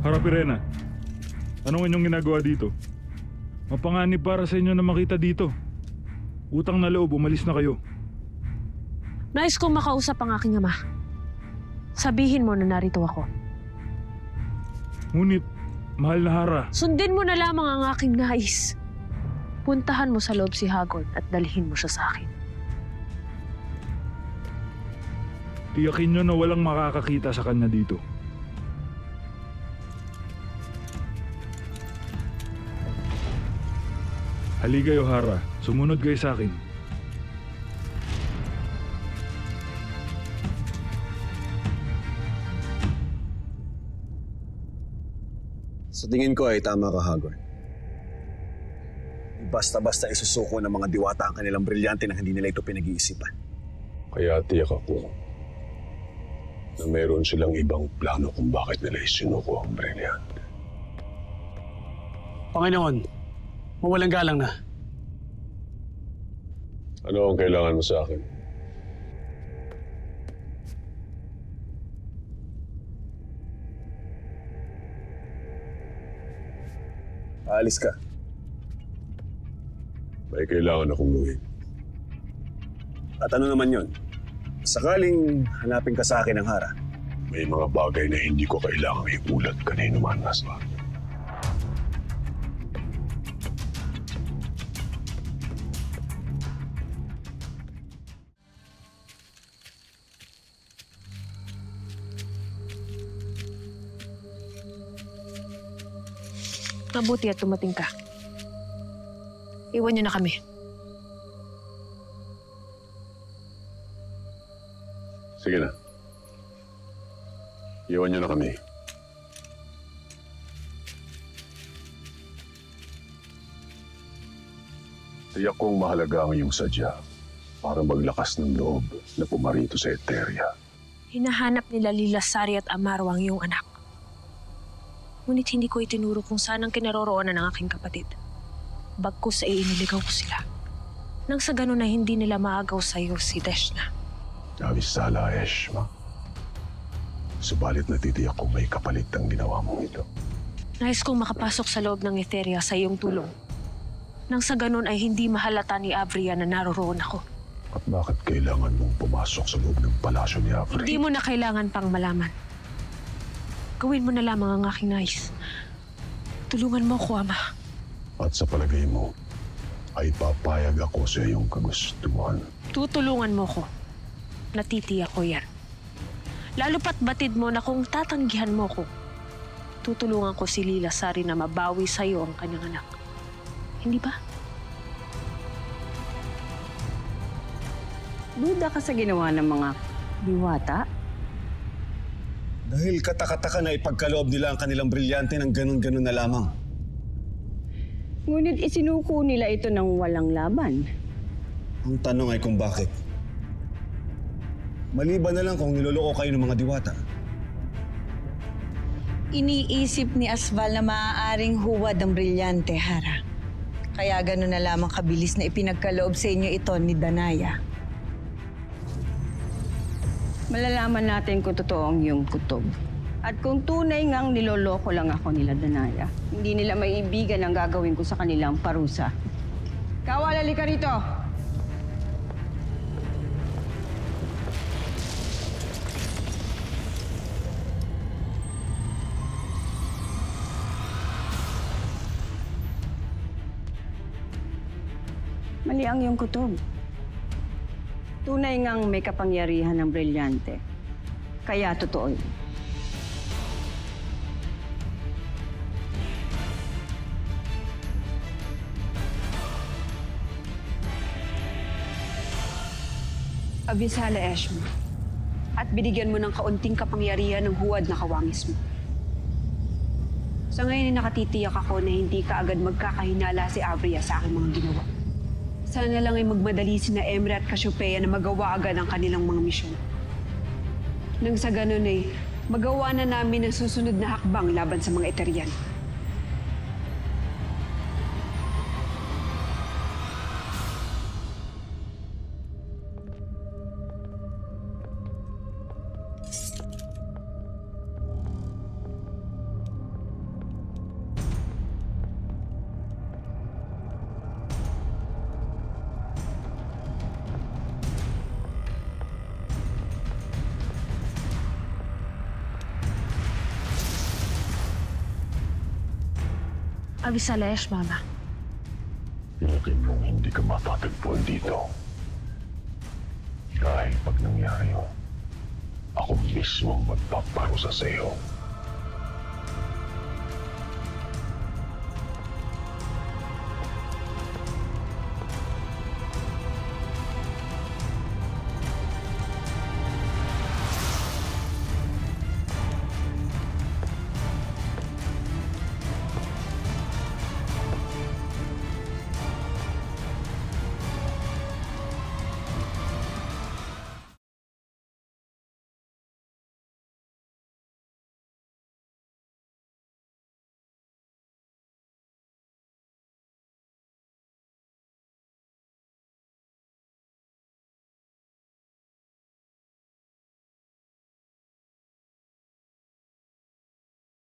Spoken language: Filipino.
Harap Irena, anong inyong ginagawa dito? Mapanganib para sa inyo na makita dito. Utang na loob, umalis na kayo. Nais kong makausap ang aking ama. Sabihin mo na narito ako. Ngunit, mahal na Hara, Sundin mo na lamang ang aking nais. Puntahan mo sa loob si Hagord at dalhin mo siya sa akin. tiyakin nyo na walang makakakita sa kanya dito. Halika kayo, Hara. Sumunod kayo sa akin. Sa tingin ko ay tama ka, Hagord. Basta-basta isusuko ng mga diwata ang kanilang brilyante na hindi nila ito pinag-iisipan. Kaya tiyak ako na meron silang ibang plano kung bakit nila isinuko ang brilyante. Panginoon, mawalang galang na. Ano ang kailangan mo sa akin? Aalis ka. May kailangan akong gawin. At ano naman yon? Sakaling hanapin ka sa akin ng Hara. May mga bagay na hindi ko kailangang iulat kanino man nasa. Mabuti at tumating ka. Iwan niyo na kami. Sige na. Iwan niyo na kami. Tiyak kong mahalaga ang iyong sadya para maglakas ng loob na pumarito sa Eteria. Hinahanap nila Lilasari at Amaro ang iyong anak. Ngunit hindi ko itinuro kung saan ang kinaroroonan ng aking kapatid. Bagkus ay iniligaw ko sila. Nang sa ganun ay hindi nila maagaw sa iyo si Deshna. Nawisala, Eshma. Subalit natitiyak kong may kapalit ang ginawa mong ito. Nais kong makapasok sa loob ng Etheria sa iyong tulong. Nang sa ganun ay hindi mahalata ni Avria na naroroon ako. At bakit kailangan mong pumasok sa loob ng palasyo ni Avri? Hindi mo na kailangan pang malaman. Gawin mo na lamang ang aking nais. Tulungan mo ako, Ama. At sa palagay mo, ay papayag ako sa iyong kagustuhan. Tutulungan mo ko. Natitiyak ko yan. Lalo pat batid mo na kung tatanggihan mo ko, tutulungan ko si Lilasari na mabawi sa iyo ang kanyang anak. Hindi ba? Duda ka sa ginawa ng mga diwata? Dahil katakataka na ipagkaloob nila ang kanilang brilyante ng ganun-ganun na lamang. Ngunit isinuko nila ito ng walang laban. Ang tanong ay kung bakit. Maliban na lang kung niloloko kayo ng mga diwata. Iniisip ni Asval na maaaring huwad ang brilyante, Hara. Kaya gano'n na lamang kabilis na ipinagkaloob sa inyo ito ni Danaya. Malalaman natin kung totoo ang iyong kutob. At kung tunay ngang niloloko lang ako nila Danaya, hindi nila maiibigan ang gagawin ko sa kanilang parusa. Kawalali ka rito! Mali ang iyong kutob. Tunay ngang may kapangyarihan ng brilyante. Kaya totoo yun. Abisala, Eshma. At binigyan mo ng kaunting kapangyarihan ng huwad na kawangis mo. Sa ngayon ay nakatitiyak ako na hindi ka agad magkakahinala si Avria sa aking mga ginawa. Sana lang ay magmadali sina Emre at Cassiopeia na magawa agad ang kanilang mga misyon. Nang sa ganun ay magawa na namin ang susunod na hakbang laban sa mga Eterian. Avisalesh, Mama. Tinikin mong hindi ka matatagpuan dito. Dahil pag nangyari yun, ako mismo ang magpaparusa sa iyo.